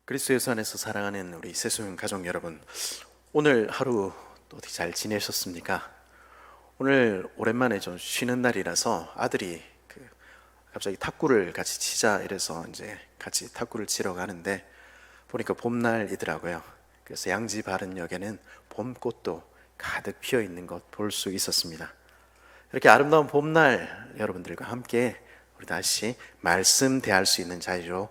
그리스도 예수 안에서 사랑하는 우리 세수형 가족 여러분, 오늘 하루 또 어떻게 잘 지내셨습니까? 오늘 오랜만에 좀 쉬는 날이라서 아들이 갑자기 탁구를 같이 치자 이래서 이제 같이 탁구를 치러 가는데 보니까 봄날이더라고요. 그래서 양지 바른역에는 봄꽃도 가득 피어 있는 것 볼 수 있었습니다. 이렇게 아름다운 봄날 여러분들과 함께 우리 다시 말씀 대할 수 있는 자리로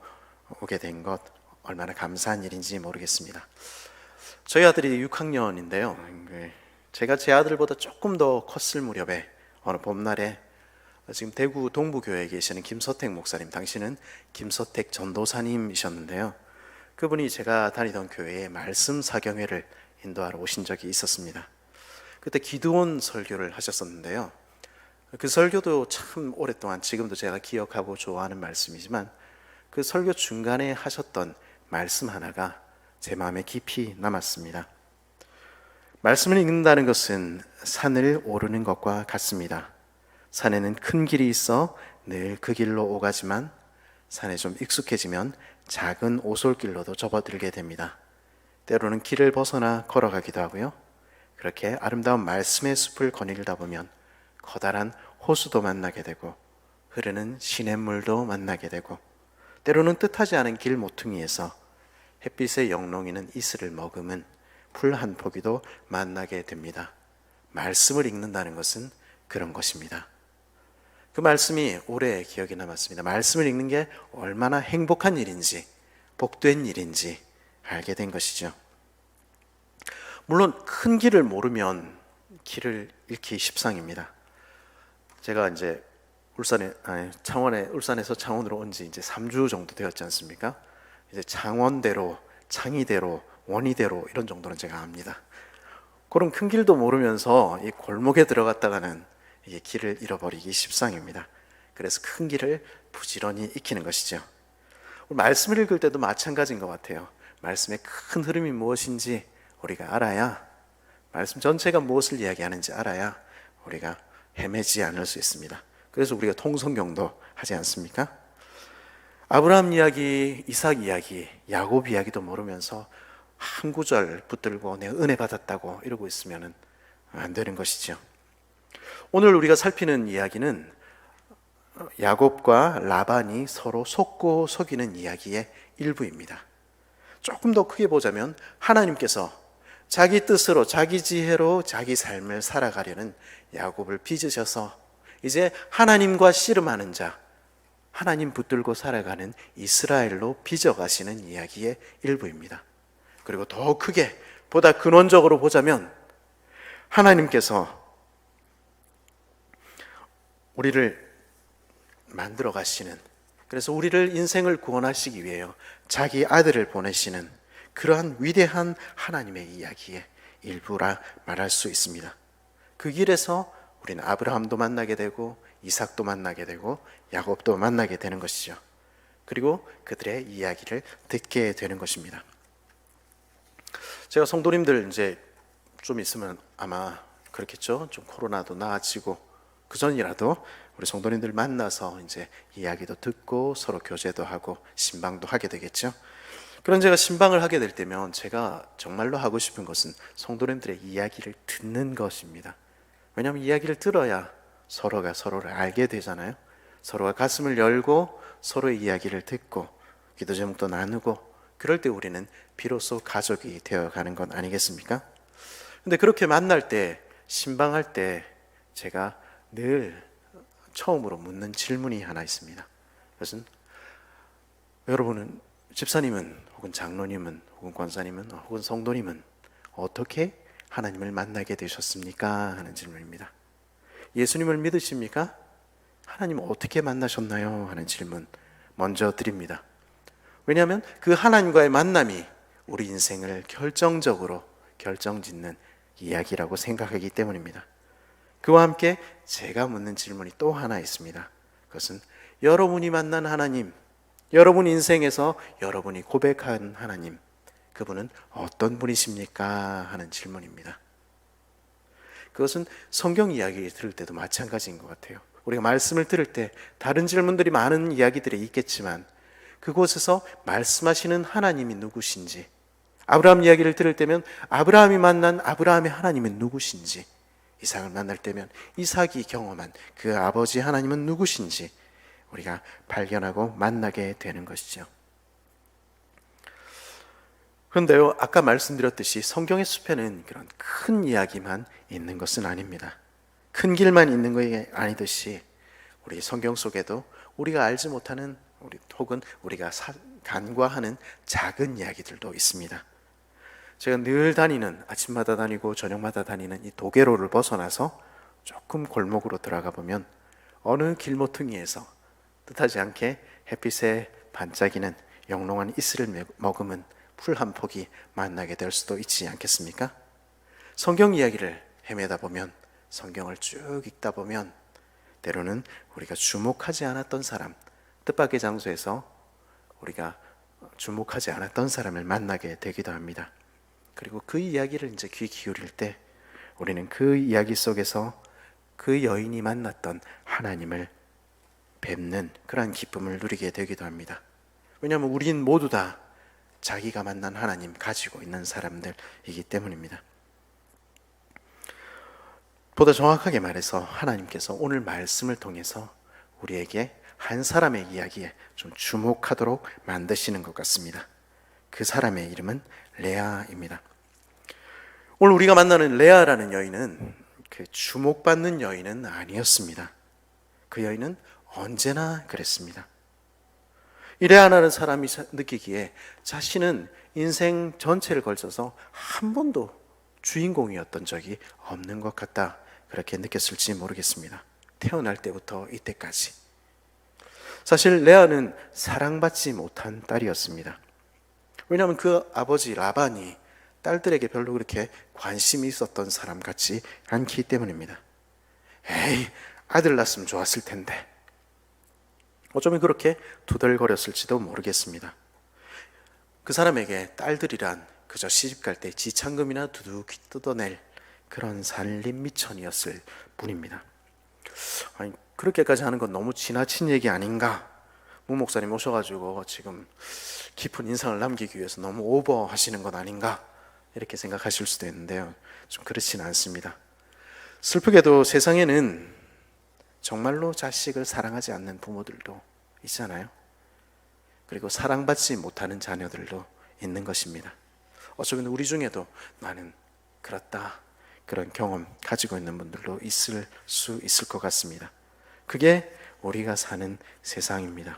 오게 된 것 얼마나 감사한 일인지 모르겠습니다. 저희 아들이 6학년인데요. 제가 제 아들보다 조금 더 컸을 무렵에 어느 봄날에 지금 대구 동부교회에 계시는 김서택 목사님, 당시는 김서택 전도사님이셨는데요. 그분이 제가 다니던 교회에 말씀 사경회를 인도하러 오신 적이 있었습니다. 그때 기도원 설교를 하셨었는데요. 그 설교도 참 오랫동안 지금도 제가 기억하고 좋아하는 말씀이지만 그 설교 중간에 하셨던 말씀 하나가 제 마음에 깊이 남았습니다. 말씀을 읽는다는 것은 산을 오르는 것과 같습니다. 산에는 큰 길이 있어 늘 그 길로 오가지만 산에 좀 익숙해지면 작은 오솔길로도 접어들게 됩니다. 때로는 길을 벗어나 걸어가기도 하고요. 그렇게 아름다운 말씀의 숲을 거닐다 보면 커다란 호수도 만나게 되고 흐르는 시냇물도 만나게 되고 때로는 뜻하지 않은 길 모퉁이에서 햇빛에 영롱이는 이슬을 머금은 풀 한 포기도 만나게 됩니다. 말씀을 읽는다는 것은 그런 것입니다. 그 말씀이 오래 기억에 남았습니다. 말씀을 읽는 게 얼마나 행복한 일인지, 복된 일인지 알게 된 것이죠. 물론 큰 길을 모르면 길을 잃기 십상입니다. 제가 이제 울산에서 창원으로 온 지 이제 3주 정도 되었지 않습니까? 이제 창원대로, 창의대로, 원희대로 이런 정도는 제가 압니다. 그런 큰 길도 모르면서 이 골목에 들어갔다가는 이게 길을 잃어버리기 십상입니다. 그래서 큰 길을 부지런히 익히는 것이죠. 말씀을 읽을 때도 마찬가지인 것 같아요. 말씀의 큰 흐름이 무엇인지 우리가 알아야, 말씀 전체가 무엇을 이야기하는지 알아야 우리가 헤매지 않을 수 있습니다. 그래서 우리가 통성경도 하지 않습니까? 아브라함 이야기, 이삭 이야기, 야곱 이야기도 모르면서 한 구절 붙들고 내가 은혜 받았다고 이러고 있으면 안 되는 것이죠. 오늘 우리가 살피는 이야기는 야곱과 라반이 서로 속고 속이는 이야기의 일부입니다. 조금 더 크게 보자면 하나님께서 자기 뜻으로, 자기 지혜로 자기 삶을 살아가려는 야곱을 빚으셔서 이제 하나님과 씨름하는 자, 하나님 붙들고 살아가는 이스라엘로 빚어가시는 이야기의 일부입니다. 그리고 더 크게, 보다 근원적으로 보자면 하나님께서 우리를 만들어 가시는, 그래서 우리를 인생을 구원하시기 위해요 자기 아들을 보내시는 그러한 위대한 하나님의 이야기의 일부라 말할 수 있습니다. 그 길에서 우리는 아브라함도 만나게 되고 이삭도 만나게 되고 야곱도 만나게 되는 것이죠. 그리고 그들의 이야기를 듣게 되는 것입니다. 제가 성도님들 이제 좀 있으면 아마 그렇겠죠. 좀 코로나도 나아지고 그 전이라도 우리 성도님들 만나서 이제 이야기도 듣고 서로 교제도 하고 신방도 하게 되겠죠. 그런 제가 신방을 하게 될 때면 제가 정말로 하고 싶은 것은 성도님들의 이야기를 듣는 것입니다. 왜냐하면 이야기를 들어야 서로가 서로를 알게 되잖아요. 서로가 가슴을 열고 서로의 이야기를 듣고 기도 제목도 나누고 그럴 때 우리는 비로소 가족이 되어가는 것 아니겠습니까? 근데 그렇게 만날 때, 신방할 때 제가 늘 처음으로 묻는 질문이 하나 있습니다. 그것은 여러분은, 집사님은 혹은 장로님은 혹은 권사님은 혹은 성도님은 어떻게 하나님을 만나게 되셨습니까? 하는 질문입니다. 예수님을 믿으십니까? 하나님 어떻게 만나셨나요? 하는 질문 먼저 드립니다. 왜냐하면 그 하나님과의 만남이 우리 인생을 결정적으로 결정짓는 이야기라고 생각하기 때문입니다. 그와 함께 제가 묻는 질문이 또 하나 있습니다. 그것은 여러분이 만난 하나님, 여러분 인생에서 여러분이 고백한 하나님, 그분은 어떤 분이십니까? 하는 질문입니다. 그것은 성경 이야기 들을 때도 마찬가지인 것 같아요. 우리가 말씀을 들을 때 다른 질문들이 많은 이야기들이 있겠지만 그곳에서 말씀하시는 하나님이 누구신지, 아브라함 이야기를 들을 때면 아브라함이 만난 아브라함의 하나님은 누구신지, 이삭을 만날 때면 이삭이 경험한 그 아버지 하나님은 누구신지 우리가 발견하고 만나게 되는 것이죠. 그런데요, 아까 말씀드렸듯이 성경의 숲에는 그런 큰 이야기만 있는 것은 아닙니다. 큰 길만 있는 것이 아니듯이 우리 성경 속에도 우리가 알지 못하는 혹은 우리가 간과하는 작은 이야기들도 있습니다. 제가 늘 다니는, 아침마다 다니고 저녁마다 다니는 이 도계로를 벗어나서 조금 골목으로 들어가 보면 어느 길모퉁이에서 뜻하지 않게 햇빛에 반짝이는 영롱한 이슬을 머금은 풀 한 폭이 만나게 될 수도 있지 않겠습니까? 성경 이야기를 헤매다 보면, 성경을 쭉 읽다 보면 때로는 우리가 주목하지 않았던 사람, 뜻밖의 장소에서 우리가 주목하지 않았던 사람을 만나게 되기도 합니다. 그리고 그 이야기를 이제 귀 기울일 때 우리는 그 이야기 속에서 그 여인이 만났던 하나님을 뵙는 그러한 기쁨을 누리게 되기도 합니다. 왜냐하면 우린 모두 다 자기가 만난 하나님 가지고 있는 사람들이기 때문입니다. 보다 정확하게 말해서 하나님께서 오늘 말씀을 통해서 우리에게 한 사람의 이야기에 좀 주목하도록 만드시는 것 같습니다. 그 사람의 이름은 레아입니다. 오늘 우리가 만나는 레아라는 여인은 그 주목받는 여인은 아니었습니다. 그 여인은 언제나 그랬습니다. 이 레아라는 사람이 느끼기에 자신은 인생 전체를 걸쳐서 한 번도 주인공이었던 적이 없는 것 같다, 그렇게 느꼈을지 모르겠습니다. 태어날 때부터 이때까지. 사실 레아는 사랑받지 못한 딸이었습니다. 왜냐하면 그 아버지 라반이 딸들에게 별로 그렇게 관심이 있었던 사람 같지 않기 때문입니다. 에이, 아들 낳았으면 좋았을 텐데. 어쩌면 그렇게 투덜거렸을지도 모르겠습니다. 그 사람에게 딸들이란 그저 시집갈 때 지참금이나 두둑히 뜯어낼 그런 살림미천이었을 뿐입니다. 아니, 그렇게까지 하는 건 너무 지나친 얘기 아닌가? 무 목사님 오셔가지고 지금 깊은 인상을 남기기 위해서 너무 오버하시는 건 아닌가? 이렇게 생각하실 수도 있는데요, 좀 그렇지는 않습니다. 슬프게도 세상에는 정말로 자식을 사랑하지 않는 부모들도 있잖아요. 그리고 사랑받지 못하는 자녀들도 있는 것입니다. 어쩌면 우리 중에도 나는 그렇다, 그런 경험 가지고 있는 분들도 있을 수 있을 것 같습니다. 그게 우리가 사는 세상입니다.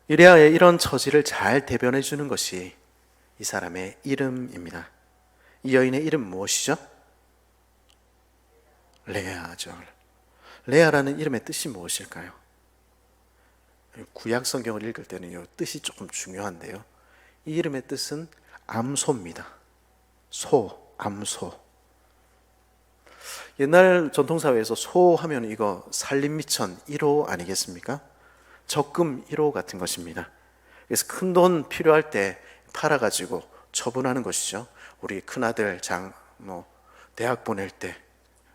이레아의 이런 처지를 잘 대변해 주는 것이 이 사람의 이름입니다. 이 여인의 이름 무엇이죠? 레아죠. 레아라는 이름의 뜻이 무엇일까요? 구약 성경을 읽을 때는 이 뜻이 조금 중요한데요, 이 이름의 뜻은 암소입니다. 소, 암소. 옛날 전통사회에서 소 하면 이거 살림미천 1호 아니겠습니까? 적금 1호 같은 것입니다. 그래서 큰 돈 필요할 때 팔아가지고 처분하는 것이죠. 우리 큰아들 대학 보낼 때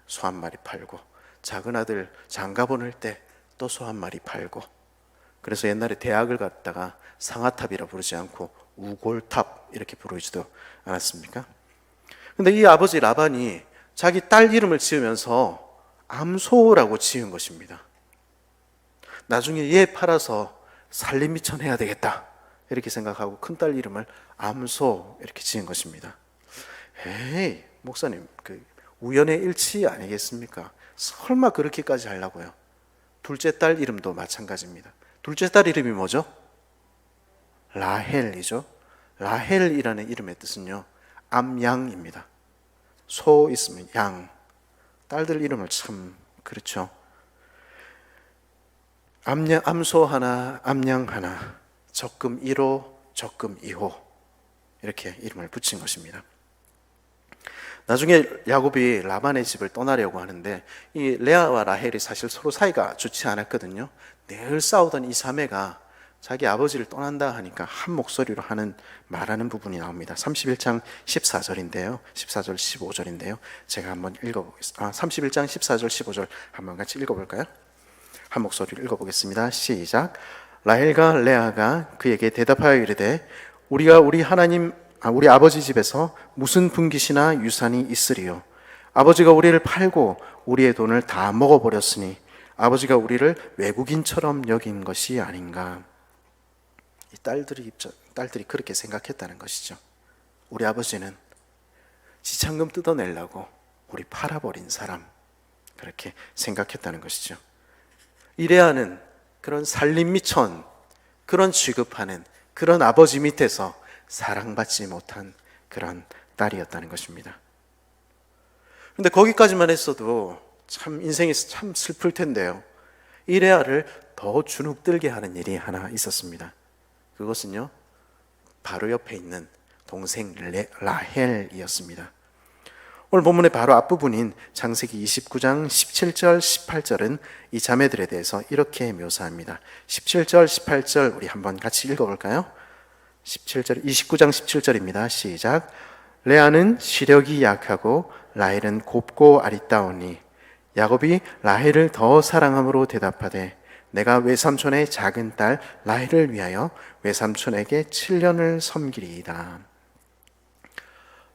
소 한 마리 팔고, 작은 아들 장가 보낼 때 또 소 한 마리 팔고. 그래서 옛날에 대학을 갔다가 상아탑이라 부르지 않고 우골탑 이렇게 부르지도 않았습니까? 근데 이 아버지 라반이 자기 딸 이름을 지으면서 암소라고 지은 것입니다. 나중에 얘 팔아서 살림미천 해야 되겠다 이렇게 생각하고 큰딸 이름을 암소 이렇게 지은 것입니다. 에이, 목사님, 그 우연의 일치 아니겠습니까? 설마 그렇게까지 하려고요? 둘째 딸 이름도 마찬가지입니다. 둘째 딸 이름이 뭐죠? 라헬이죠. 라헬이라는 이름의 뜻은요, 암양입니다. 소 있으면 양. 딸들 이름을 참 그렇죠. 암소 하나, 암양 하나, 적금 1호, 적금 2호 이렇게 이름을 붙인 것입니다. 나중에 야곱이 라반의 집을 떠나려고 하는데 이 레아와 라헬이 사실 서로 사이가 좋지 않았거든요. 늘 싸우던 이 자매가 자기 아버지를 떠난다 하니까 한 목소리로 말하는 부분이 나옵니다. 31장 14절인데요. 14절 15절인데요. 제가 한번 읽어보겠습니다. 31장 14절 15절 한번 같이 읽어볼까요? 한 목소리로 읽어보겠습니다. 시작. 라헬과 레아가 그에게 대답하여 이르되 우리가 우리 아버지 집에서 무슨 분깃이나 유산이 있으리요. 아버지가 우리를 팔고 우리의 돈을 다 먹어버렸으니 아버지가 우리를 외국인처럼 여긴 것이 아닌가. 이 딸들이 그렇게 생각했다는 것이죠. 우리 아버지는 지참금 뜯어내려고 우리 팔아버린 사람, 그렇게 생각했다는 것이죠. 이 레아는 그런 살림미천, 그런 취급하는 그런 아버지 밑에서 사랑받지 못한 그런 딸이었다는 것입니다. 그런데 거기까지만 했어도 참 인생이 참 슬플 텐데요. 이 레아를 더 주눅들게 하는 일이 하나 있었습니다. 그것은요, 바로 옆에 있는 동생 라헬이었습니다. 오늘 본문의 바로 앞부분인 창세기 29장 17절 18절은 이 자매들에 대해서 이렇게 묘사합니다. 17절 18절 우리 한번 같이 읽어볼까요? 29장 17절입니다. 시작. 레아는 시력이 약하고 라헬은 곱고 아리따우니 야곱이 라헬을 더 사랑함으로 대답하되 내가 외삼촌의 작은 딸 라헬을 위하여 외삼촌에게 7년을 섬기리이다.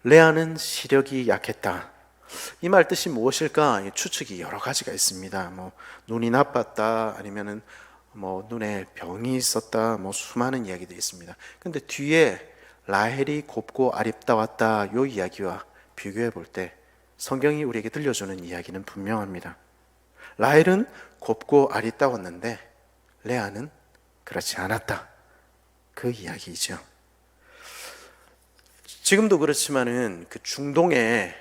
레아는 시력이 약했다. 이 말 뜻이 무엇일까? 추측이 여러 가지가 있습니다. 눈이 나빴다, 아니면은 눈에 병이 있었다, 수많은 이야기들이 있습니다. 근데 뒤에 라헬이 곱고 아리따웠다 이 이야기와 비교해 볼 때 성경이 우리에게 들려주는 이야기는 분명합니다. 라헬은 곱고 아리따웠는데 레아는 그렇지 않았다. 그 이야기이죠. 지금도 그렇지만은 그 중동에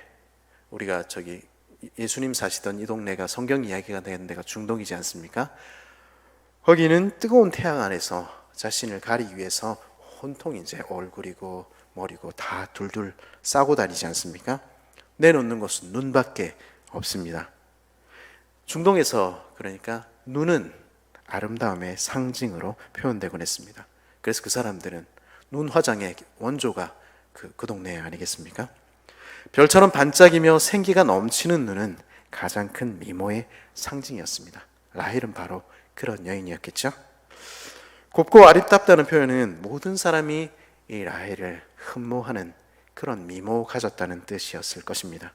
우리가 예수님 사시던 이 동네가 성경 이야기가 되는 데가 중동이지 않습니까? 거기는 뜨거운 태양 안에서 자신을 가리기 위해서 온통 이제 얼굴이고 머리고 다 둘둘 싸고 다니지 않습니까? 내놓는 것은 눈밖에 없습니다. 중동에서 그러니까 눈은 아름다움의 상징으로 표현되곤 했습니다. 그래서 그 사람들은 눈 화장의 원조가 그 동네 아니겠습니까? 별처럼 반짝이며 생기가 넘치는 눈은 가장 큰 미모의 상징이었습니다. 라헬은 바로 그런 여인이었겠죠? 곱고 아리답다는 표현은 모든 사람이 이 라헬을 흠모하는 그런 미모 가졌다는 뜻이었을 것입니다.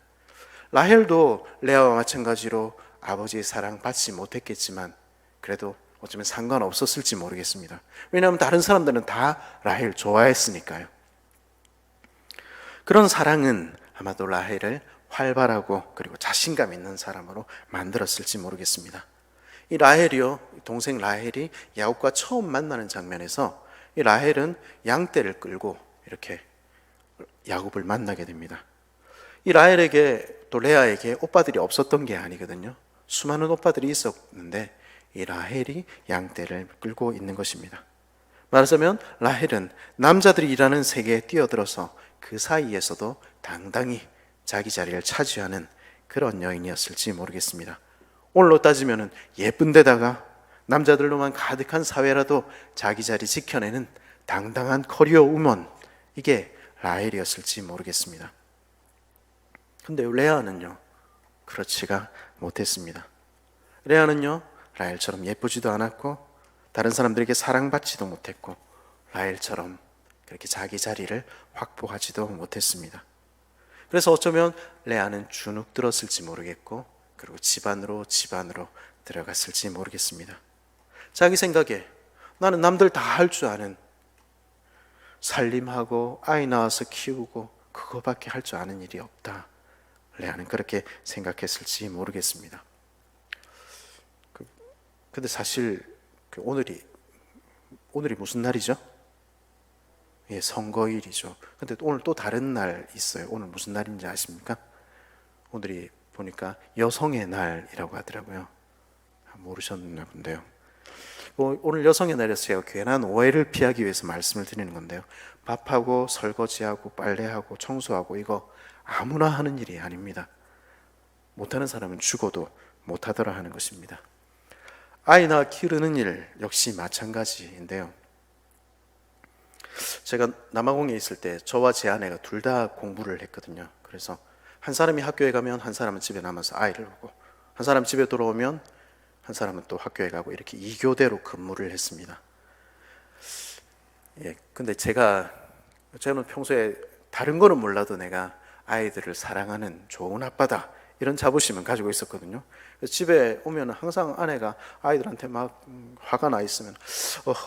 라헬도 레아와 마찬가지로 아버지의 사랑 받지 못했겠지만 그래도 어쩌면 상관없었을지 모르겠습니다. 왜냐하면 다른 사람들은 다 라헬 좋아했으니까요. 그런 사랑은 아마도 라헬을 활발하고 그리고 자신감 있는 사람으로 만들었을지 모르겠습니다. 이 라헬이요, 동생 라헬이 야곱과 처음 만나는 장면에서 이 라헬은 양떼를 끌고 이렇게 야곱을 만나게 됩니다. 이 라헬에게 또 레아에게 오빠들이 없었던 게 아니거든요. 수많은 오빠들이 있었는데 이 라헬이 양떼를 끌고 있는 것입니다. 말하자면 라헬은 남자들이 일하는 세계에 뛰어들어서 그 사이에서도 당당히 자기 자리를 차지하는 그런 여인이었을지 모르겠습니다. 오늘로 따지면 예쁜 데다가 남자들로만 가득한 사회라도 자기 자리 지켜내는 당당한 커리어 우먼, 이게 라헬이었을지 모르겠습니다. 근데 레아는요, 그렇지가 못했습니다. 레아는요, 라헬처럼 예쁘지도 않았고 다른 사람들에게 사랑받지도 못했고 라헬처럼 그렇게 자기 자리를 확보하지도 못했습니다. 그래서 어쩌면 레아는 주눅 들었을지 모르겠고 그리고 집안으로 들어갔을지 모르겠습니다. 자기 생각에 나는 남들 다 할 줄 아는, 살림하고 아이 낳아서 키우고 그거밖에 할 줄 아는 일이 없다. 레아는 그렇게 생각했을지 모르겠습니다. 근데 사실 오늘이 무슨 날이죠? 예, 선거일이죠. 근데 오늘 또 다른 날 있어요. 오늘 무슨 날인지 아십니까? 오늘이 보니까 여성의 날이라고 하더라고요. 모르셨나 본데요. 오늘 여성의 날에서 제가 괜한 오해를 피하기 위해서 말씀을 드리는 건데요. 밥하고 설거지하고 빨래하고 청소하고 이거 아무나 하는 일이 아닙니다. 못하는 사람은 죽어도 못하더라 하는 것입니다. 아이 낳아 기르는 일 역시 마찬가지인데요. 제가 남아공에 있을 때 저와 제 아내가 둘 다 공부를 했거든요. 그래서 한 사람이 학교에 가면 한 사람은 집에 남아서 아이를 보고, 한 사람 집에 돌아오면 한 사람은 또 학교에 가고, 이렇게 2교대로 근무를 했습니다. 예, 근데 저는 평소에 다른 거는 몰라도 내가 아이들을 사랑하는 좋은 아빠다 이런 자부심은 가지고 있었거든요. 그래서 집에 오면 항상 아내가 아이들한테 막 화가 나 있으면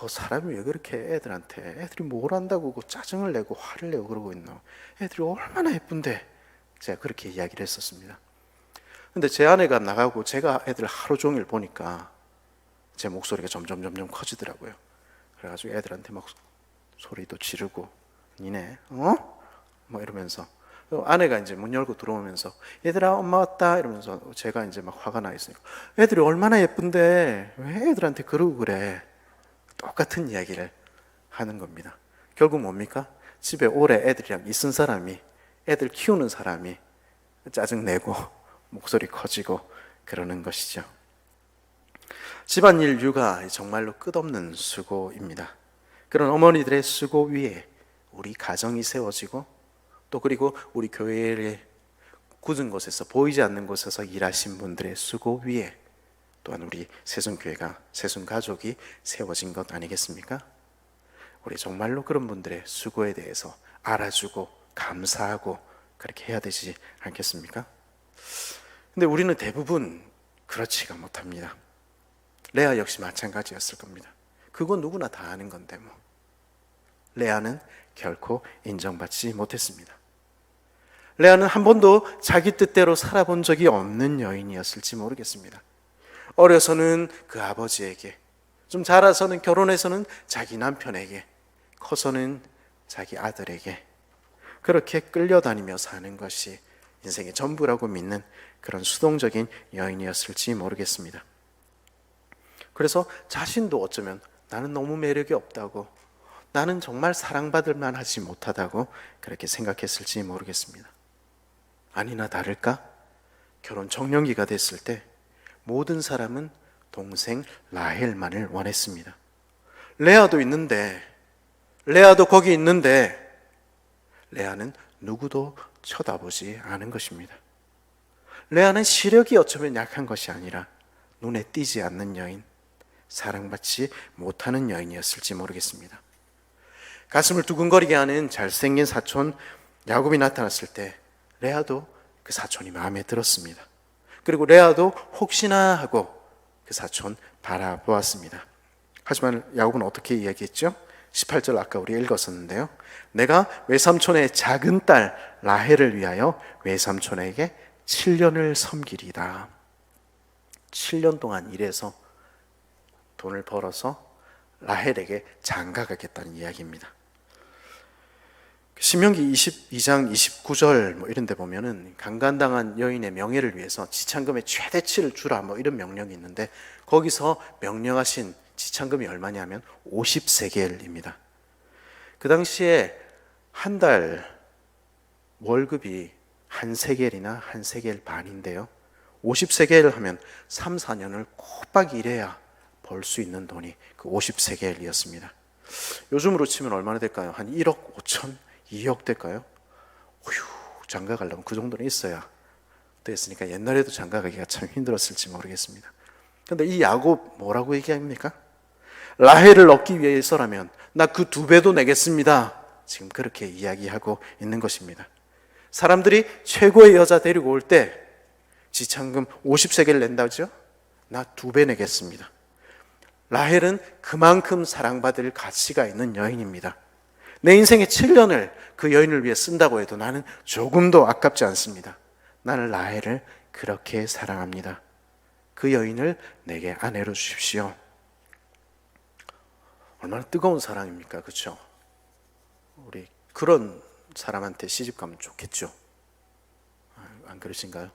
사람이 왜 그렇게 애들이 뭘 안다고 짜증을 내고 화를 내고 그러고 있노, 애들이 얼마나 예쁜데, 제가 그렇게 이야기를 했었습니다. 근데 제 아내가 나가고 제가 애들 하루 종일 보니까 제 목소리가 점점 커지더라고요. 그래가지고 애들한테 막 소리도 지르고, 니네 뭐 이러면서, 아내가 이제 문 열고 들어오면서 얘들아 엄마 왔다 이러면서 제가 이제 막 화가 나 있으니까 애들이 얼마나 예쁜데 왜 애들한테 그러고 그래, 똑같은 이야기를 하는 겁니다. 결국 뭡니까? 집에 오래 애들이랑 있은 사람이, 애들 키우는 사람이 짜증내고 목소리 커지고 그러는 것이죠. 집안일 육아 정말로 끝없는 수고입니다. 그런 어머니들의 수고 위에 우리 가정이 세워지고, 또 그리고 우리 교회의 굳은 곳에서, 보이지 않는 곳에서 일하신 분들의 수고 위에 또한 우리 새순교회가, 새순가족이 세워진 것 아니겠습니까? 우리 정말로 그런 분들의 수고에 대해서 알아주고 감사하고 그렇게 해야 되지 않겠습니까? 근데 우리는 대부분 그렇지가 못합니다. 레아 역시 마찬가지였을 겁니다. 그건 누구나 다 아는 건데 뭐. 레아는 결코 인정받지 못했습니다. 레아는 한 번도 자기 뜻대로 살아본 적이 없는 여인이었을지 모르겠습니다. 어려서는 그 아버지에게, 좀 자라서는, 결혼해서는 자기 남편에게, 커서는 자기 아들에게 그렇게 끌려다니며 사는 것이 인생의 전부라고 믿는 그런 수동적인 여인이었을지 모르겠습니다. 그래서 자신도 어쩌면 나는 너무 매력이 없다고, 나는 정말 사랑받을 만하지 못하다고 그렇게 생각했을지 모르겠습니다. 아니나 다를까? 결혼 적령기가 됐을 때 모든 사람은 동생 라헬만을 원했습니다. 레아도 거기 있는데 레아는 누구도 쳐다보지 않은 것입니다. 레아는 시력이 어쩌면 약한 것이 아니라 눈에 띄지 않는 여인, 사랑받지 못하는 여인이었을지 모르겠습니다. 가슴을 두근거리게 하는 잘생긴 사촌 야곱이 나타났을 때 레아도 그 사촌이 마음에 들었습니다. 그리고 레아도 혹시나 하고 그 사촌 바라보았습니다. 하지만 야곱은 어떻게 이야기했죠? 18절 아까 우리 읽었었는데요. 내가 외삼촌의 작은 딸 라헬을 위하여 외삼촌에게 7년을 섬기리다. 7년 동안 일해서 돈을 벌어서 라헬에게 장가가겠다는 이야기입니다. 신명기 22장 29절 뭐 이런 데 보면은 강간당한 여인의 명예를 위해서 지참금의 최대치를 주라 뭐 이런 명령이 있는데, 거기서 명령하신 지참금이 얼마냐면 50세겔입니다. 그 당시에 한 달 월급이 한 세겔이나 한 세겔 반인데요. 50세겔을 하면 3, 4년을 꼬박 일해야 벌 수 있는 돈이 그 50세겔이었습니다. 요즘으로 치면 얼마나 될까요? 한 1억 5천, 2억 될까요? 장가 가려면 그 정도는 있어야 됐으니까 옛날에도 장가 가기가 참 힘들었을지 모르겠습니다. 그런데 이 야곱 뭐라고 얘기합니까? 라헬을 얻기 위해서라면 나 그 2배도 내겠습니다. 지금 그렇게 이야기하고 있는 것입니다. 사람들이 최고의 여자 데리고 올 때 지참금 50세겔 낸다죠? 나 2배 내겠습니다. 라헬은 그만큼 사랑받을 가치가 있는 여인입니다. 내 인생의 7년을 그 여인을 위해 쓴다고 해도 나는 조금도 아깝지 않습니다. 나는 라헬을 그렇게 사랑합니다. 그 여인을 내게 아내로 주십시오. 얼마나 뜨거운 사랑입니까? 그렇죠? 우리 그런 사람한테 시집 가면 좋겠죠. 안 그러신가요?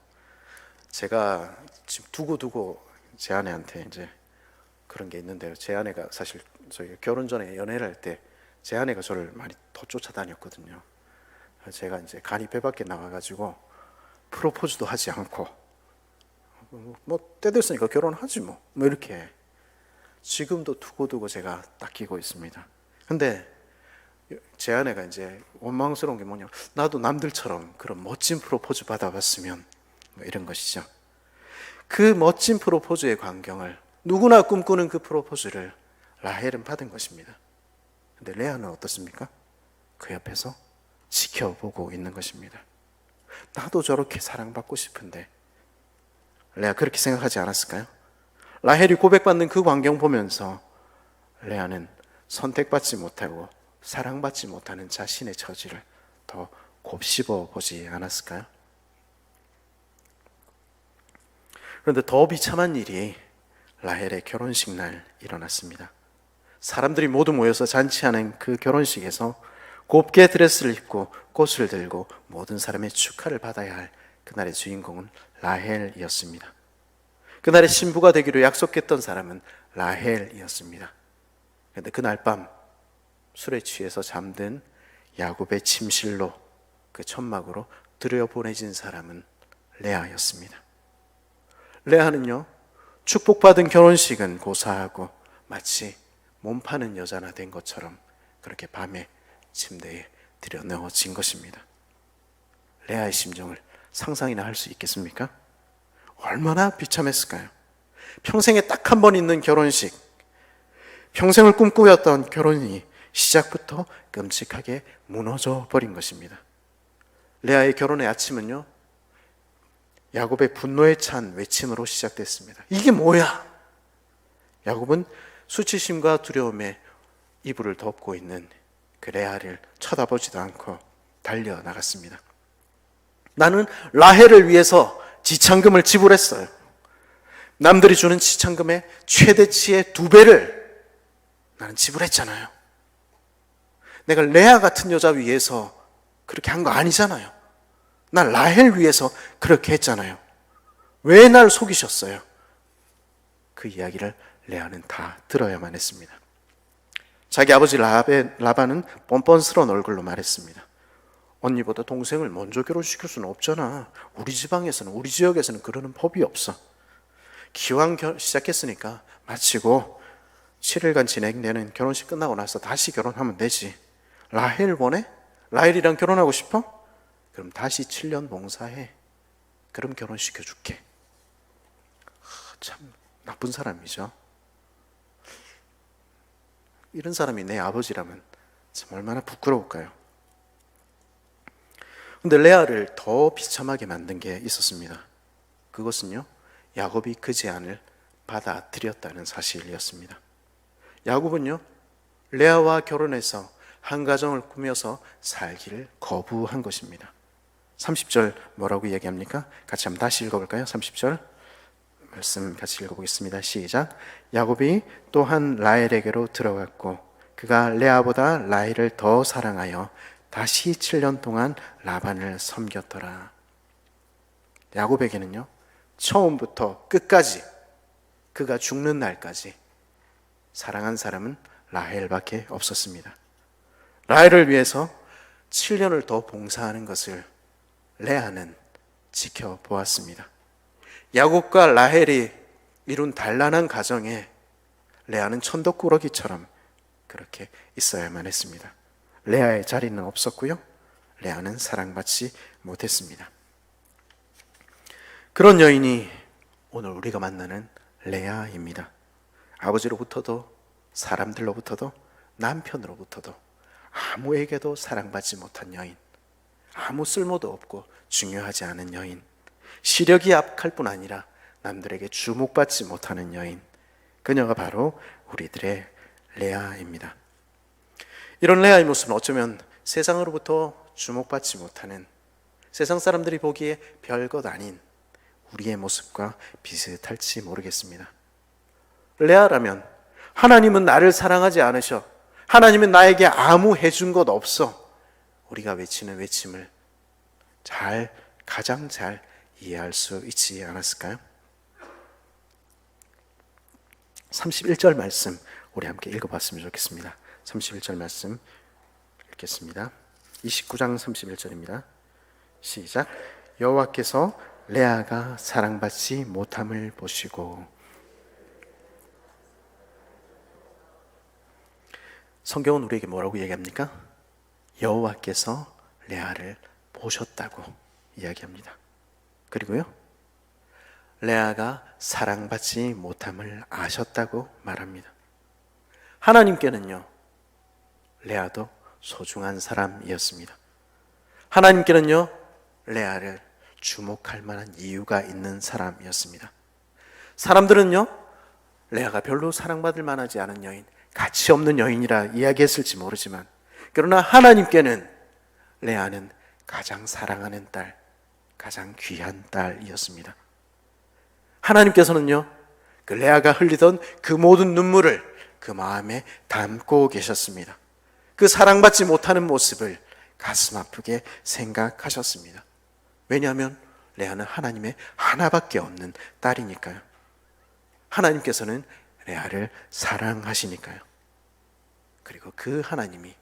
제가 지금 두고 제 아내한테 이제 그런 게 있는데요. 제 아내가 사실 저희 결혼 전에 연애를 할 때 제 아내가 저를 많이 더 쫓아다녔거든요. 제가 이제 간이 배 밖에 나가가지고 프로포즈도 하지 않고 뭐 때 됐으니까 결혼하지 뭐 이렇게 지금도 두고두고 제가 닦이고 있습니다. 근데 제 아내가 이제 원망스러운 게 뭐냐, 나도 남들처럼 그런 멋진 프로포즈 받아봤으면 뭐 이런 것이죠. 그 멋진 프로포즈의 광경을, 누구나 꿈꾸는 그 프로포즈를 라헬은 받은 것입니다. 근데 레아는 어떻습니까? 그 옆에서 지켜보고 있는 것입니다. 나도 저렇게 사랑받고 싶은데. 레아 그렇게 생각하지 않았을까요? 라헬이 고백받는 그 광경 보면서 레아는 선택받지 못하고 사랑받지 못하는 자신의 처지를 더 곱씹어 보지 않았을까요? 그런데 더 비참한 일이 라헬의 결혼식 날 일어났습니다. 사람들이 모두 모여서 잔치하는 그 결혼식에서 곱게 드레스를 입고 꽃을 들고 모든 사람의 축하를 받아야 할 그날의 주인공은 라헬이었습니다. 그날의 신부가 되기로 약속했던 사람은 라헬이었습니다. 그런데 그날 밤 술에 취해서 잠든 야곱의 침실로 그 천막으로 들여보내진 사람은 레아였습니다. 레아는요, 축복받은 결혼식은 고사하고 마치 몸 파는 여자나 된 것처럼 그렇게 밤에 침대에 들여넣어진 것입니다. 레아의 심정을 상상이나 할 수 있겠습니까? 얼마나 비참했을까요? 평생에 딱 한 번 있는 결혼식, 평생을 꿈꾸었던 결혼이 시작부터 끔찍하게 무너져 버린 것입니다. 레아의 결혼의 아침은요, 야곱의 분노에 찬 외침으로 시작됐습니다. 이게 뭐야? 야곱은 수치심과 두려움에 이불을 덮고 있는 그 레아를 쳐다보지도 않고 달려나갔습니다. 나는 라헬을 위해서 지참금을 지불했어요. 남들이 주는 지참금의 최대치의 2배를 나는 지불했잖아요. 내가 레아 같은 여자 위해서 그렇게 한 거 아니잖아요. 난 라헬 위해서 그렇게 했잖아요. 왜 날 속이셨어요? 그 이야기를 레아는 다 들어야만 했습니다. 자기 아버지 라반은 뻔뻔스러운 얼굴로 말했습니다. 언니보다 동생을 먼저 결혼시킬 수는 없잖아. 우리 지방에서는, 우리 지역에서는 그러는 법이 없어. 기왕 시작했으니까 마치고 7일간 진행되는 결혼식 끝나고 나서 다시 결혼하면 되지. 라헬 원해? 라헬이랑 결혼하고 싶어? 그럼 다시 7년 봉사해. 그럼 결혼시켜줄게. 참 나쁜 사람이죠. 이런 사람이 내 아버지라면 참 얼마나 부끄러울까요? 근데 레아를 더 비참하게 만든 게 있었습니다. 그것은요, 야곱이 그 제안을 받아들였다는 사실이었습니다. 야곱은요, 레아와 결혼해서 한 가정을 꾸며서 살기를 거부한 것입니다. 30절 뭐라고 얘기합니까? 같이 한번 다시 읽어볼까요? 30절 말씀 같이 읽어보겠습니다. 시작. 야곱이 또한 라헬에게로 들어갔고 그가 레아보다 라헬을 더 사랑하여 다시 7년 동안 라반을 섬겼더라. 야곱에게는요, 처음부터 끝까지 그가 죽는 날까지 사랑한 사람은 라헬밖에 없었습니다. 라헬을 위해서 7년을 더 봉사하는 것을 레아는 지켜보았습니다. 야곱과 라헬이 이룬 단란한 가정에 레아는 천덕꾸러기처럼 그렇게 있어야만 했습니다. 레아의 자리는 없었고요, 레아는 사랑받지 못했습니다. 그런 여인이 오늘 우리가 만나는 레아입니다. 아버지로부터도 사람들로부터도 남편으로부터도 아무에게도 사랑받지 못한 여인, 아무 쓸모도 없고 중요하지 않은 여인, 시력이 약할 뿐 아니라 남들에게 주목받지 못하는 여인, 그녀가 바로 우리들의 레아입니다. 이런 레아의 모습은 어쩌면 세상으로부터 주목받지 못하는, 세상 사람들이 보기에 별것 아닌 우리의 모습과 비슷할지 모르겠습니다. 레아라면 하나님은 나를 사랑하지 않으셔, 하나님은 나에게 아무 해준 것 없어, 우리가 외치는 외침을 가장 잘 이해할 수 있지 않았을까요? 31절 말씀 우리 함께 읽어봤으면 좋겠습니다. 31절 말씀 읽겠습니다. 29장 31절입니다. 시작. 여호와께서 레아가 사랑받지 못함을 보시고, 성경은 우리에게 뭐라고 얘기합니까? 여호와께서 레아를 보셨다고 이야기합니다. 그리고요, 레아가 사랑받지 못함을 아셨다고 말합니다. 하나님께는요, 레아도 소중한 사람이었습니다. 하나님께는요, 레아를 주목할 만한 이유가 있는 사람이었습니다. 사람들은요, 레아가 별로 사랑받을 만하지 않은 여인, 가치 없는 여인이라 이야기했을지 모르지만, 그러나 하나님께는 레아는 가장 사랑하는 딸, 가장 귀한 딸이었습니다. 하나님께서는요, 그 레아가 흘리던 그 모든 눈물을 그 마음에 담고 계셨습니다. 그 사랑받지 못하는 모습을 가슴 아프게 생각하셨습니다. 왜냐하면 레아는 하나님의 하나밖에 없는 딸이니까요. 하나님께서는 레아를 사랑하시니까요. 그리고 그 하나님이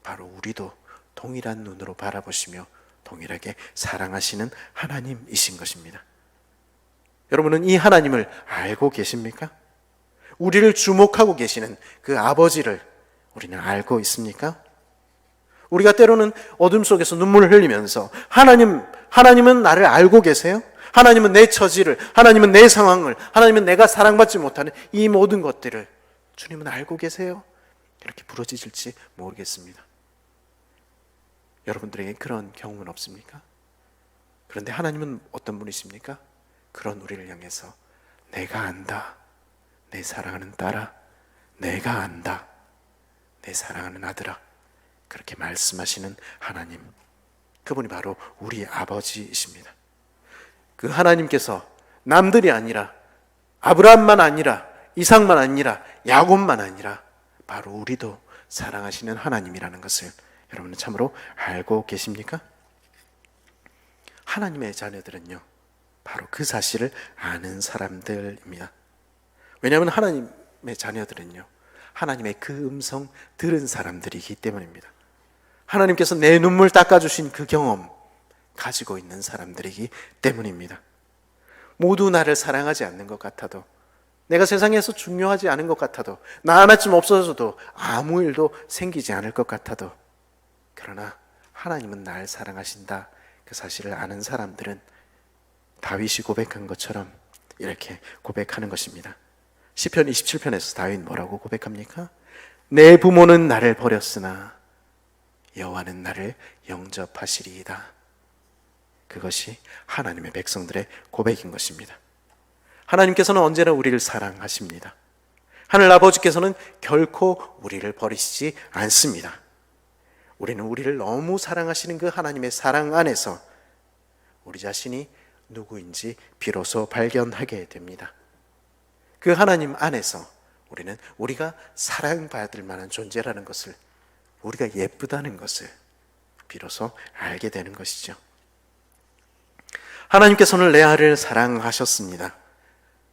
바로 우리도 동일한 눈으로 바라보시며 동일하게 사랑하시는 하나님이신 것입니다. 여러분은 이 하나님을 알고 계십니까? 우리를 주목하고 계시는 그 아버지를 우리는 알고 있습니까? 우리가 때로는 어둠 속에서 눈물을 흘리면서 하나님은 나를 알고 계세요? 하나님은 내 처지를, 하나님은 내 상황을, 하나님은 내가 사랑받지 못하는 이 모든 것들을 주님은 알고 계세요? 이렇게 부러지실지 모르겠습니다. 여러분들에게 그런 경험은 없습니까? 그런데 하나님은 어떤 분이십니까? 그런 우리를 향해서 내가 안다, 내 사랑하는 딸아, 내가 안다, 내 사랑하는 아들아, 그렇게 말씀하시는 하나님, 그분이 바로 우리 아버지이십니다. 그 하나님께서 남들이 아니라 아브라함만 아니라 이삭만 아니라 야곱만 아니라 바로 우리도 사랑하시는 하나님이라는 것을 여러분은 참으로 알고 계십니까? 하나님의 자녀들은요, 바로 그 사실을 아는 사람들입니다. 왜냐하면 하나님의 자녀들은요, 하나님의 그 음성 들은 사람들이기 때문입니다. 하나님께서 내 눈물 닦아주신 그 경험 가지고 있는 사람들이기 때문입니다. 모두 나를 사랑하지 않는 것 같아도, 내가 세상에서 중요하지 않은 것 같아도, 나 하나쯤 없어져도 아무 일도 생기지 않을 것 같아도, 그러나 하나님은 날 사랑하신다, 그 사실을 아는 사람들은 다윗이 고백한 것처럼 이렇게 고백하는 것입니다. 시편 27편에서 다윗 뭐라고 고백합니까? 내 부모는 나를 버렸으나 여호와는 나를 영접하시리이다. 그것이 하나님의 백성들의 고백인 것입니다. 하나님께서는 언제나 우리를 사랑하십니다. 하늘 아버지께서는 결코 우리를 버리시지 않습니다. 우리는 우리를 너무 사랑하시는 그 하나님의 사랑 안에서 우리 자신이 누구인지 비로소 발견하게 됩니다. 그 하나님 안에서 우리는 우리가 사랑받을 만한 존재라는 것을, 우리가 예쁘다는 것을 비로소 알게 되는 것이죠. 하나님께서는 레아를 사랑하셨습니다.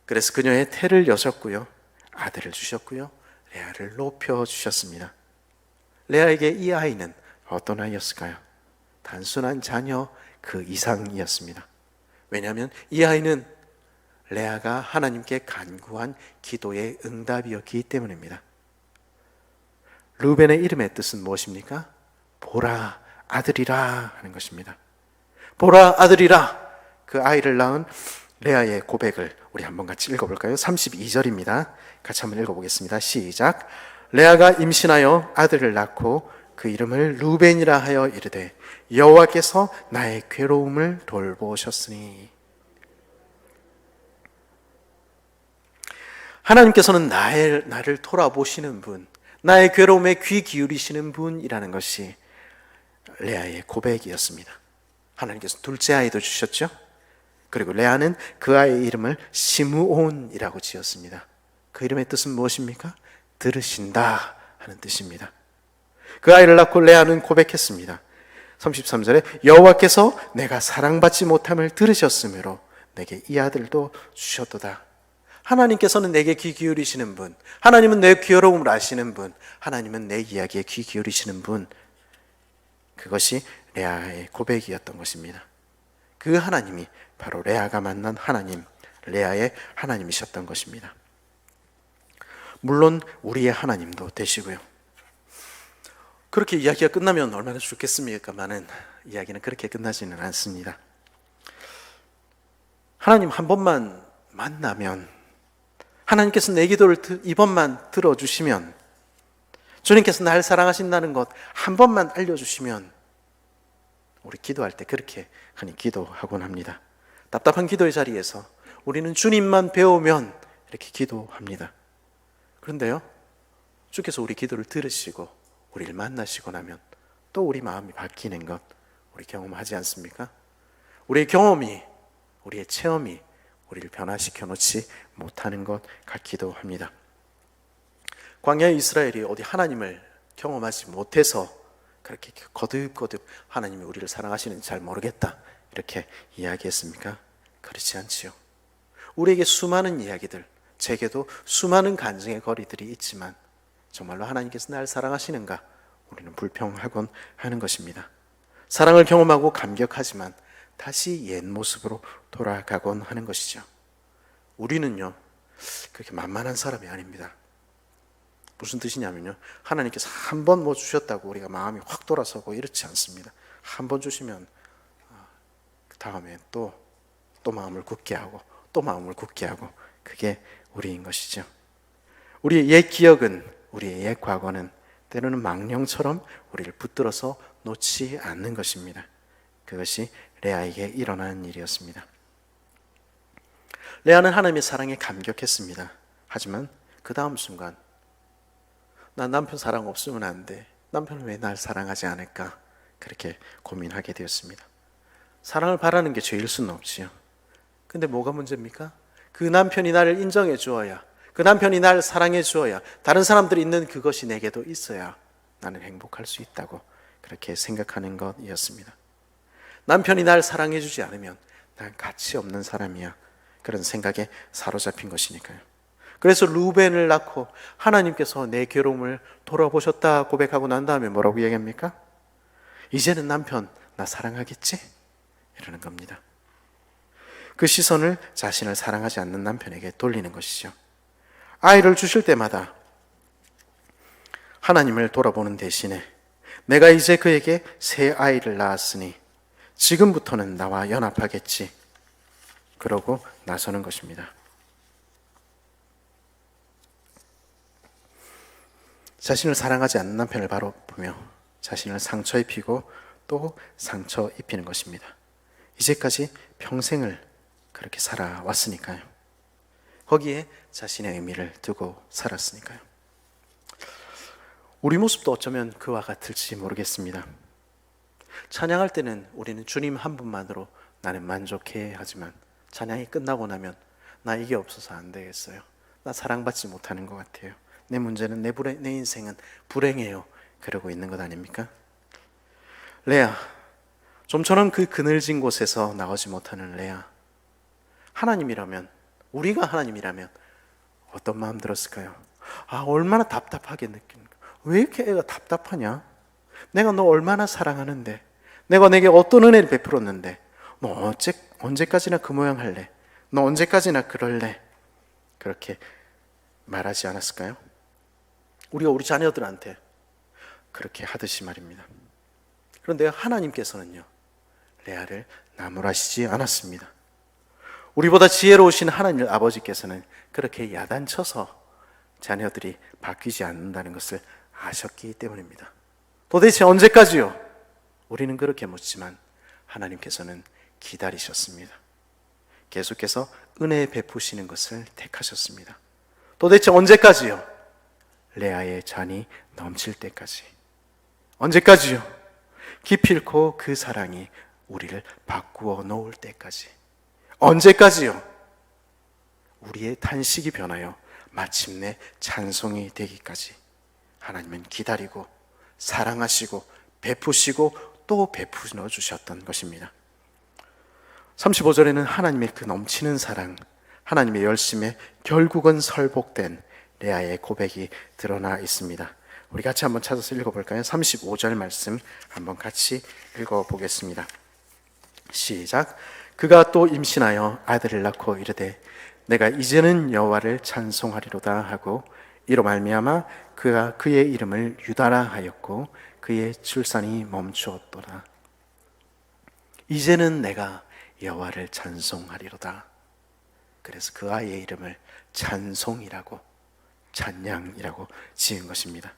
그래서 그녀의 태를 여셨고요, 아들을 주셨고요, 레아를 높여주셨습니다. 레아에게 이 아이는 어떤 아이였을까요? 단순한 자녀 그 이상이었습니다. 왜냐하면 이 아이는 레아가 하나님께 간구한 기도의 응답이었기 때문입니다. 르벤의 이름의 뜻은 무엇입니까? 보라 아들이라 하는 것입니다. 보라 아들이라, 그 아이를 낳은 레아의 고백을 우리 한번 같이 읽어볼까요? 32절입니다. 같이 한번 읽어보겠습니다. 시작. 레아가 임신하여 아들을 낳고 그 이름을 르벤이라 하여 이르되 여호와께서 나의 괴로움을 돌보셨으니. 하나님께서는 나를 돌아보시는 분, 나의 괴로움에 귀 기울이시는 분이라는 것이 레아의 고백이었습니다. 하나님께서 둘째 아이도 주셨죠. 그리고 레아는 그 아이의 이름을 시므온이라고 지었습니다. 그 이름의 뜻은 무엇입니까? 들으신다 하는 뜻입니다. 그 아이를 낳고 레아는 고백했습니다. 33절에 여호와께서 내가 사랑받지 못함을 들으셨으므로 내게 이 아들도 주셨도다. 하나님께서는 내게 귀 기울이시는 분, 하나님은 내 괴로움을 아시는 분, 하나님은 내 이야기에 귀 기울이시는 분, 그것이 레아의 고백이었던 것입니다. 그 하나님이 바로 레아가 만난 하나님, 레아의 하나님이셨던 것입니다. 물론 우리의 하나님도 되시고요. 그렇게 이야기가 끝나면 얼마나 좋겠습니까만은 이야기는 그렇게 끝나지는 않습니다. 하나님 한 번만 만나면, 하나님께서 내 기도를 이번만 들어주시면 주님께서 날 사랑하신다는 것 한 번만 알려주시면 우리 기도할 때 그렇게 흔히 기도하곤 합니다. 답답한 기도의 자리에서 우리는 주님만 배우면 이렇게 기도합니다. 그런데요, 주께서 우리 기도를 들으시고 우리를 만나시고 나면 또 우리 마음이 바뀌는 것 우리 경험하지 않습니까? 우리의 경험이, 우리의 체험이 우리를 변화시켜 놓지 못하는 것 같기도 합니다. 광야의 이스라엘이 어디 하나님을 경험하지 못해서 그렇게 거듭거듭 하나님이 우리를 사랑하시는지 잘 모르겠다 이렇게 이야기했습니까? 그렇지 않지요. 우리에게 수많은 이야기들, 제게도 수많은 간증의 거리들이 있지만 정말로 하나님께서 날 사랑하시는가 우리는 불평하곤 하는 것입니다. 사랑을 경험하고 감격하지만 다시 옛 모습으로 돌아가곤 하는 것이죠. 우리는요 그렇게 만만한 사람이 아닙니다. 무슨 뜻이냐면요, 하나님께서 한 번 뭐 주셨다고 우리가 마음이 확 돌아서고 이렇지 않습니다. 한 번 주시면 그 다음에 또 마음을 굳게 하고 또 마음을 굳게 하고, 그게 우리인 것이죠. 우리의 옛 기억은, 우리의 옛 과거는 때로는 망령처럼 우리를 붙들어서 놓지 않는 것입니다. 그것이 레아에게 일어난 일이었습니다. 레아는 하나님의 사랑에 감격했습니다. 하지만 그 다음 순간 난 남편 사랑 없으면 안 돼, 남편은 왜 날 사랑하지 않을까, 그렇게 고민하게 되었습니다. 사랑을 바라는 게 죄일 수는 없지요. 근데 뭐가 문제입니까? 그 남편이 나를 인정해 주어야, 그 남편이 날 사랑해 주어야, 다른 사람들이 있는 그것이 내게도 있어야 나는 행복할 수 있다고 그렇게 생각하는 것이었습니다. 남편이 날 사랑해 주지 않으면 난 가치 없는 사람이야, 그런 생각에 사로잡힌 것이니까요. 그래서 루벤을 낳고 하나님께서 내 괴로움을 돌아보셨다 고백하고 난 다음에 뭐라고 얘기합니까? 이제는 남편 나 사랑하겠지? 이러는 겁니다. 그 시선을 자신을 사랑하지 않는 남편에게 돌리는 것이죠. 아이를 주실 때마다 하나님을 돌아보는 대신에 내가 이제 그에게 새 아이를 낳았으니 지금부터는 나와 연합하겠지, 그러고 나서는 것입니다. 자신을 사랑하지 않는 남편을 바로 보며 자신을 상처 입히고 또 상처 입히는 것입니다. 이제까지 평생을 그렇게 살아왔으니까요. 거기에 자신의 의미를 두고 살았으니까요. 우리 모습도 어쩌면 그와 같을지 모르겠습니다. 찬양할 때는 우리는 주님 한 분만으로 나는 만족해 하지만 찬양이 끝나고 나면 나 이게 없어서 안 되겠어요, 나 사랑받지 못하는 것 같아요, 내 문제는 내 인생은 불행해요, 그러고 있는 것 아닙니까? 레아, 좀처럼 그 그늘진 곳에서 나오지 못하는 레아, 하나님이라면, 우리가 하나님이라면 어떤 마음 들었을까요? 얼마나 답답하게 느끼는가, 왜 이렇게 애가 답답하냐, 내가 너 얼마나 사랑하는데, 내가 내게 어떤 은혜를 베풀었는데 너 언제까지나 그 모양 할래, 너 언제까지나 그럴래, 그렇게 말하지 않았을까요? 우리가 우리 자녀들한테 그렇게 하듯이 말입니다. 그런데 하나님께서는요 레아를 나무라시지 않았습니다. 우리보다 지혜로우신 하나님 아버지께서는 그렇게 야단쳐서 자녀들이 바뀌지 않는다는 것을 아셨기 때문입니다. 도대체 언제까지요? 우리는 그렇게 묻지만 하나님께서는 기다리셨습니다. 계속해서 은혜 베푸시는 것을 택하셨습니다. 도대체 언제까지요? 레아의 잔이 넘칠 때까지. 언제까지요? 기필코 그 사랑이 우리를 바꾸어 놓을 때까지. 언제까지요? 우리의 탄식이 변하여 마침내 찬송이 되기까지. 하나님은 기다리고 사랑하시고 베푸시고 또 베푸어 주셨던 것입니다. 35절에는 하나님의 그 넘치는 사랑, 하나님의 열심에 결국은 설복된 레아의 고백이 드러나 있습니다. 우리 같이 한번 찾아서 읽어볼까요? 35절 말씀 한번 같이 읽어보겠습니다. 시작. 그가 또 임신하여 아들을 낳고 이르되 내가 이제는 여호와를 찬송하리로다 하고 이로 말미암아 그가 그의 이름을 유다라 하였고 그의 출산이 멈추었더라. 이제는 내가 여호와를 찬송하리로다. 그래서 그 아이의 이름을 찬송이라고, 찬양이라고 지은 것입니다.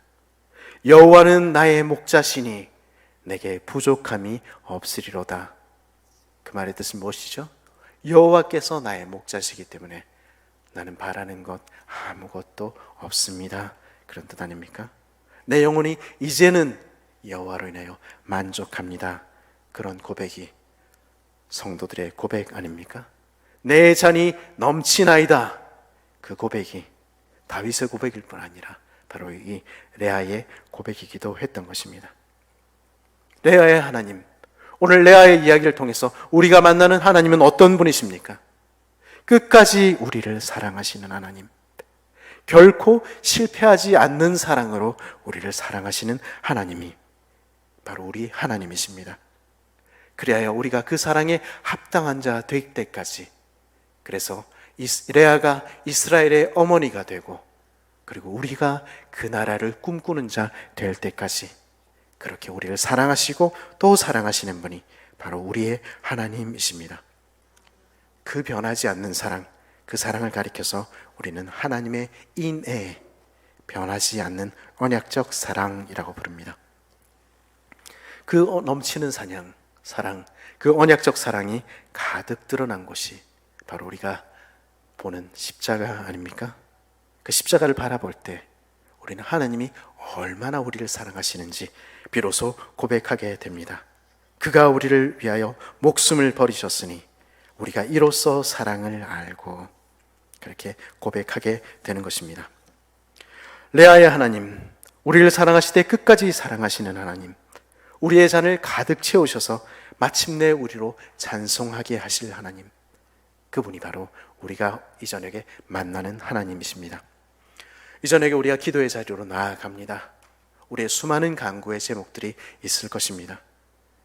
여호와는 나의 목자시니 내게 부족함이 없으리로다. 그 말의 뜻은 무엇이죠? 여호와께서 나의 목자시기 때문에 나는 바라는 것 아무것도 없습니다. 그런 뜻 아닙니까? 내 영혼이 이제는 여호와로 인하여 만족합니다. 그런 고백이 성도들의 고백 아닙니까? 내 잔이 넘치나이다. 그 고백이 다윗의 고백일 뿐 아니라 바로 이 레아의 고백이기도 했던 것입니다. 레아의 하나님, 오늘 레아의 이야기를 통해서 우리가 만나는 하나님은 어떤 분이십니까? 끝까지 우리를 사랑하시는 하나님, 결코 실패하지 않는 사랑으로 우리를 사랑하시는 하나님이 바로 우리 하나님이십니다. 그리하여 우리가 그 사랑에 합당한 자 될 때까지, 그래서 레아가 이스라엘의 어머니가 되고 그리고 우리가 그 나라를 꿈꾸는 자 될 때까지 그렇게 우리를 사랑하시고 또 사랑하시는 분이 바로 우리의 하나님이십니다. 그 변하지 않는 사랑, 그 사랑을 가리켜서 우리는 하나님의 인애, 변하지 않는 언약적 사랑이라고 부릅니다. 그 넘치는 사랑, 그 언약적 사랑이 가득 드러난 곳이 바로 우리가 보는 십자가 아닙니까? 그 십자가를 바라볼 때 우리는 하나님이 얼마나 우리를 사랑하시는지 비로소 고백하게 됩니다. 그가 우리를 위하여 목숨을 버리셨으니 우리가 이로써 사랑을 알고, 그렇게 고백하게 되는 것입니다. 레아의 하나님, 우리를 사랑하시되 끝까지 사랑하시는 하나님, 우리의 잔을 가득 채우셔서 마침내 우리로 찬송하게 하실 하나님, 그분이 바로 우리가 이 저녁에 만나는 하나님이십니다. 이 저녁에 우리가 기도의 자리로 나아갑니다. 우리의 수많은 간구의 제목들이 있을 것입니다.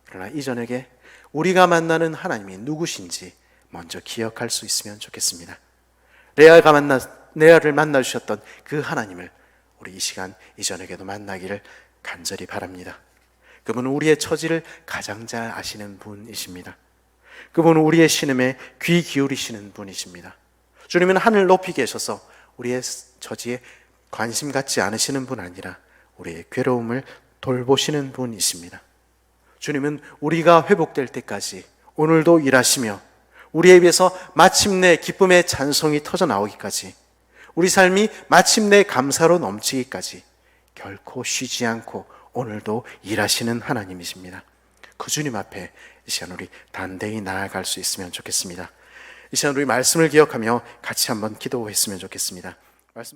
그러나 이 저녁에 우리가 만나는 하나님이 누구신지 먼저 기억할 수 있으면 좋겠습니다. 레아를 만나주셨던 그 하나님을 우리 이 시간 이 저녁에도 만나기를 간절히 바랍니다. 그분은 우리의 처지를 가장 잘 아시는 분이십니다. 그분은 우리의 신음에 귀 기울이시는 분이십니다. 주님은 하늘 높이 계셔서 우리의 처지에 관심 갖지 않으시는 분 아니라 우리의 괴로움을 돌보시는 분이십니다. 주님은 우리가 회복될 때까지 오늘도 일하시며 우리에 비해서 마침내 기쁨의 찬송이 터져 나오기까지, 우리 삶이 마침내 감사로 넘치기까지 결코 쉬지 않고 오늘도 일하시는 하나님이십니다. 그 주님 앞에 이 시간 우리 단대히 나아갈 수 있으면 좋겠습니다. 이 시간 우리 말씀을 기억하며 같이 한번 기도했으면 좋겠습니다.